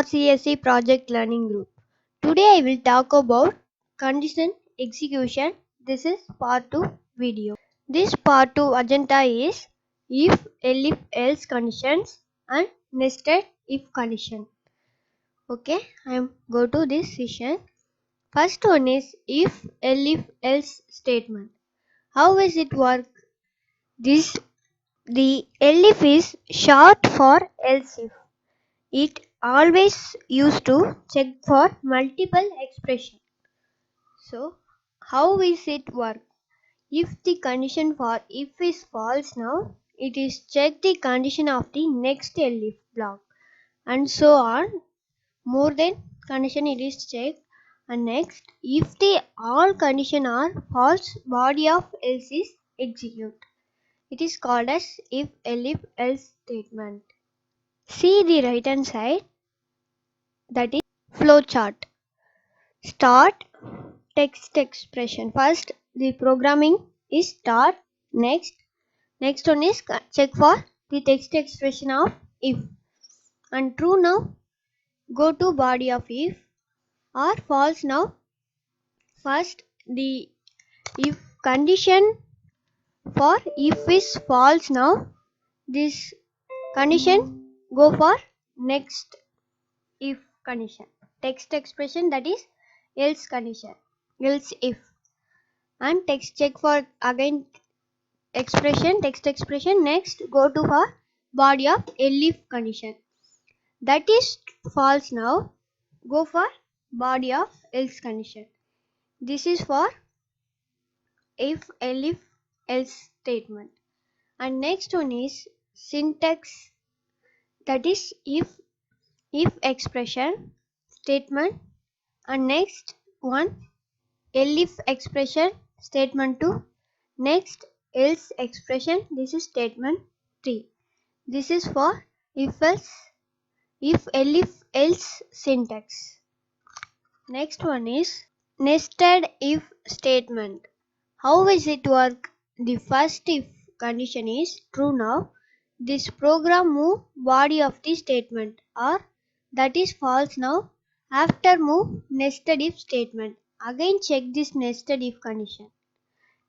CSE Project Learning Group. Today I will talk about condition execution. This is part 2 video. This part 2 agenda is if, else conditions and nested if condition. Okay, I am go to this session. First one is if, else statement. How is it work? The elif is short for else if. It always used to check for multiple expression. So how is it work? If the condition for if is false now, it is check the condition of the next elif block and so on. More than condition it is checked. And next, if the all condition are false, body of else is execute. It is called as if, else statement. See the right hand side, that is flow chart. Start text expression. First the programming is start. Next one is check for the text expression of if and true now go to body of if or false now. First the if condition for if is false now, this condition go for next if condition. Text expression, that is else condition, else if. And text check for again text expression. Next go to for body of elif condition, that is false now, go for body of else condition. This is for if, elif, else statement. And next one is syntax, that is if expression statement. And next one elif expression statement 2. Next else expression, this is statement 3. This is for if else, if, elif, else syntax. Next one is nested if statement. How is it work? The first if condition is true now, this program move body of the statement, or that is false now, after move nested if statement. Again check this nested if condition.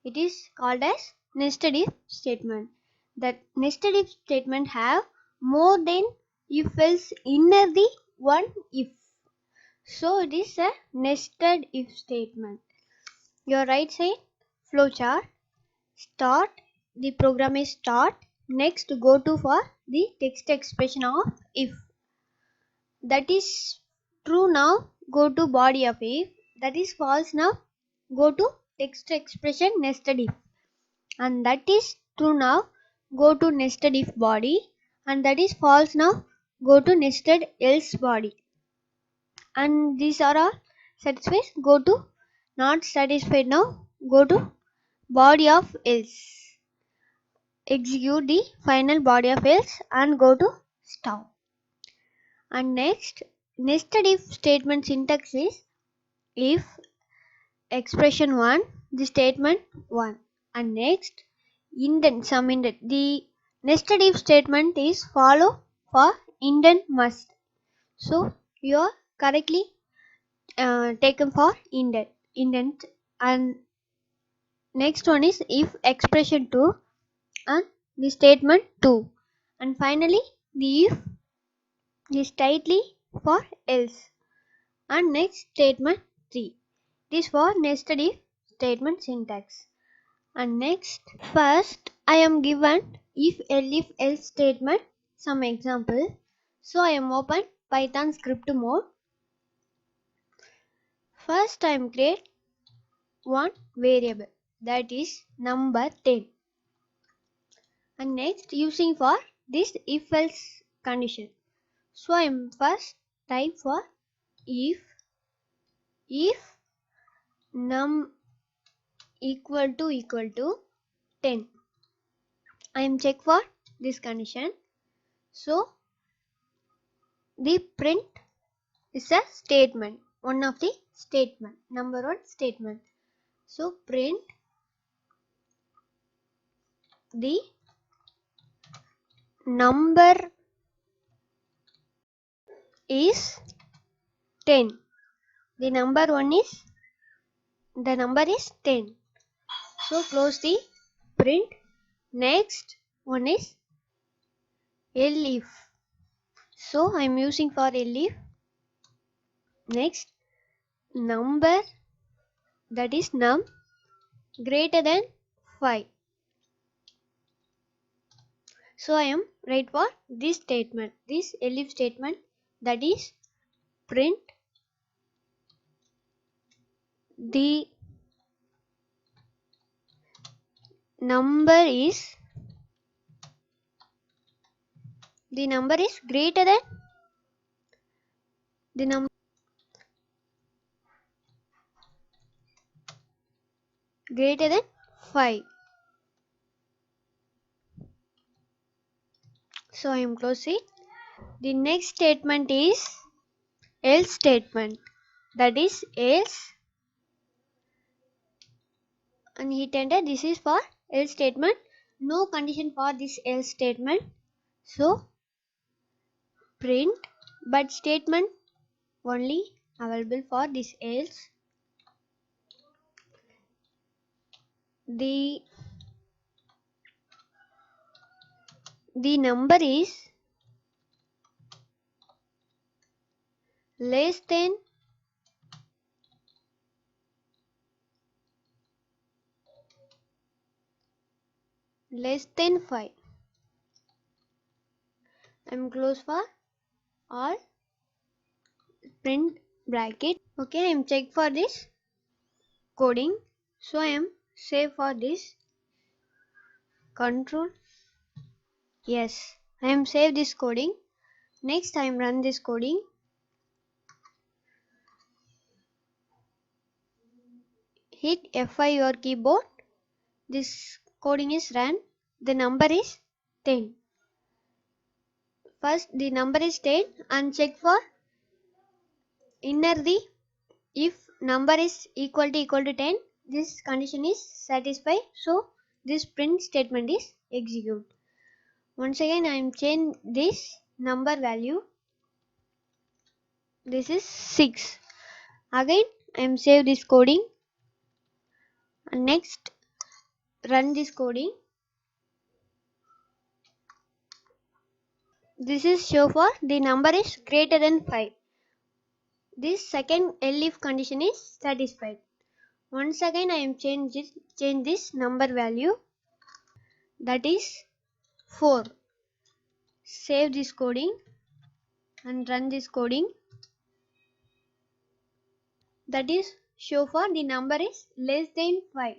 It is called as nested if statement. That nested if statement have more than if else inner the one if. So it is a nested if statement. Your right side flowchart. Start, the program is start. Next go to for the text expression of if. That is true now, go to body of if. That is false now, go to text expression nested if. And that is true now, go to nested if body. And that is false now, go to nested else body. And these are all satisfied, go to not satisfied now, go to body of else. Execute the final body of else and go to stop. And next nested if statement syntax is if expression 1, the statement 1. And next indent, some indent. The nested if statement is follow for indent must. So you are correctly taken for indent. And next one is if expression 2 and the statement 2. And finally the if is tightly for else. And next statement 3. This for nested if statement syntax. And next, first I am given if, elif, else statement, some example. So I am open Python script mode. First I am create one variable, that is number 10. And next using for this if else condition. So I am first type for if num equal to 10. I am check for this condition. So the print is a statement, one of the statement, number 1 statement. So print the number is 10. The number is 10. So close the print. Next one is elif. So I am using for elif. Next number, that is num, greater than 5. So I am write for this statement, this elif statement, that is print the number is greater than the number greater than 5. So I am closing. The next statement is else statement, that is else, and hit enter. This is for else statement. No condition for this else statement. So print but statement only available for this else. The number is less than less than 5. I am close for all print bracket. Okay, I am check for this coding. So I am save for this control. Yes, I am save this coding. Next I am run this coding. Hit F5 your keyboard. This coding is run. The number is 10. First the number is 10 and check for inner the if number is equal to 10, this condition is satisfied. So this print statement is execute. Once again I am change this number value. This is 6. Again I am save this coding and next run this coding. This is show for the number is greater than 5. This second elif condition is satisfied. Once again I am change this number value, that is 4. Save this coding and run this coding. That is show for the number is less than 5.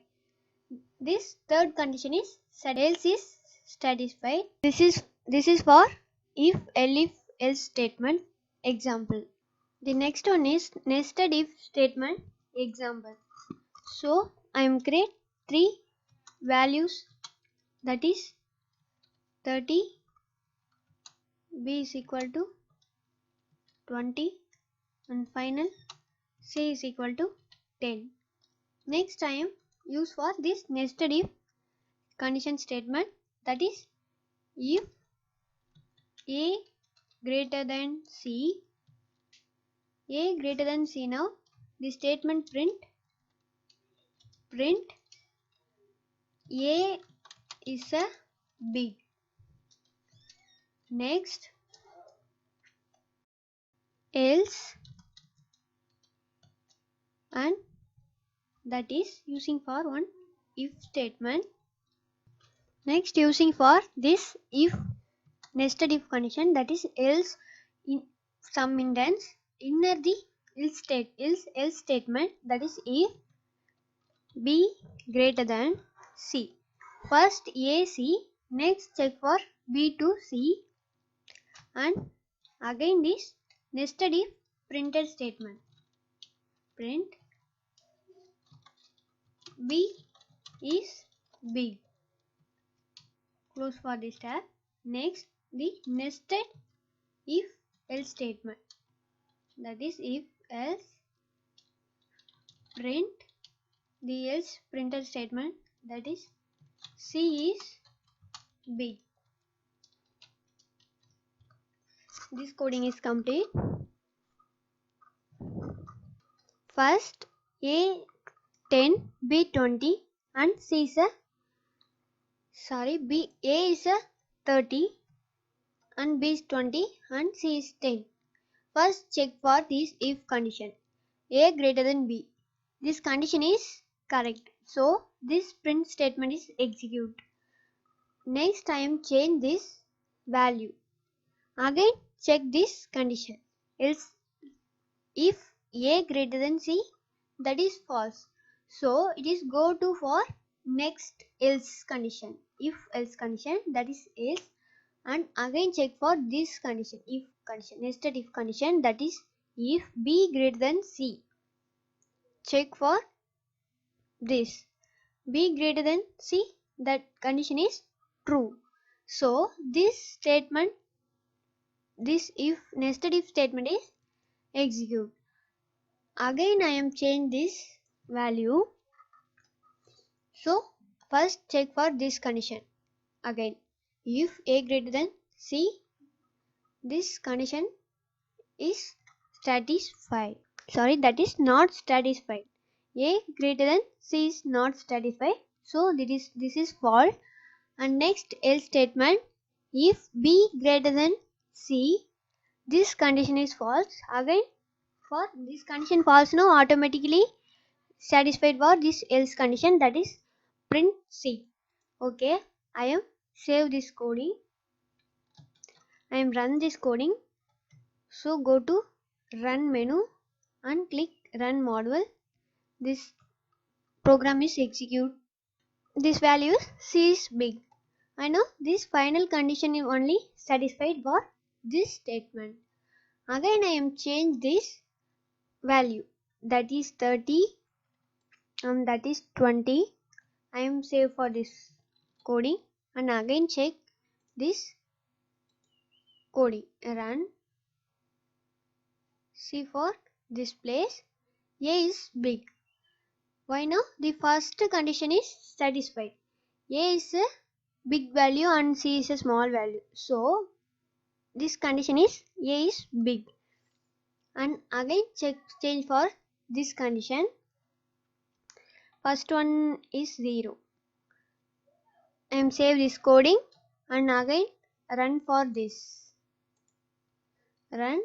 This third condition is else is satisfied. This is for if elif else statement example. The next one is nested if statement example. So I am create 3 values, that is 30, b is equal to 20 and final c is equal to 10. Next I am use for this nested if condition statement, that is if a greater than c, now the statement print a is a big. Next else, and that is using for one if statement. Next using for this if nested if condition, that is else in some indents inner the else statement, that is if b greater than c. First a c, next check for b to c, and again this nested if printed statement, print b is big. Close for this tab. Next the nested if else statement, that is if else print the else printed statement, that is c is big. This coding is complete. First A 10, B 20 and C is A is 30 and B is 20 and C is 10. First check for this if condition. A greater than B. This condition is correct. So this print statement is executed. Next I am change this value. Again check this condition. Else if A greater than C, that is false. So it is go to for next else condition. If else condition, that is else, and again check for this condition, if condition, nested if condition, that is if B greater than C. Check for this B greater than C, that condition is true. So this statement, this if nested if statement is execute. Again I am change this value. So first check for this condition. Again if A greater than C, this condition is satisfied. That is not satisfied. A greater than C is not satisfied. So this is false. And next else statement, if B greater than C, this condition is false. Again for this condition false, now automatically satisfied for this else condition, that is print C. Okay, I am save this coding. I am run this coding. So go to run menu and click run module. This program is execute. This value C is big. I know this final condition is only satisfied for this statement. Again I am change this value, that is 30 and that is 20. I am save for this coding and again check this coding. Run. See for this place A is big. Why now? The first condition is satisfied. A is a big value and C is a small value. So this condition is A is big. And again change for this condition. First one is 0. I am save this coding and again run for this. Run.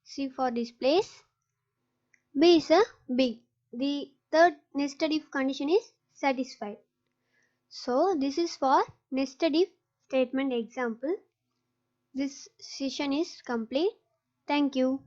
See for this place. B is a big. The third nested if condition is satisfied. So this is for nested if statement example. This session is complete. Thank you.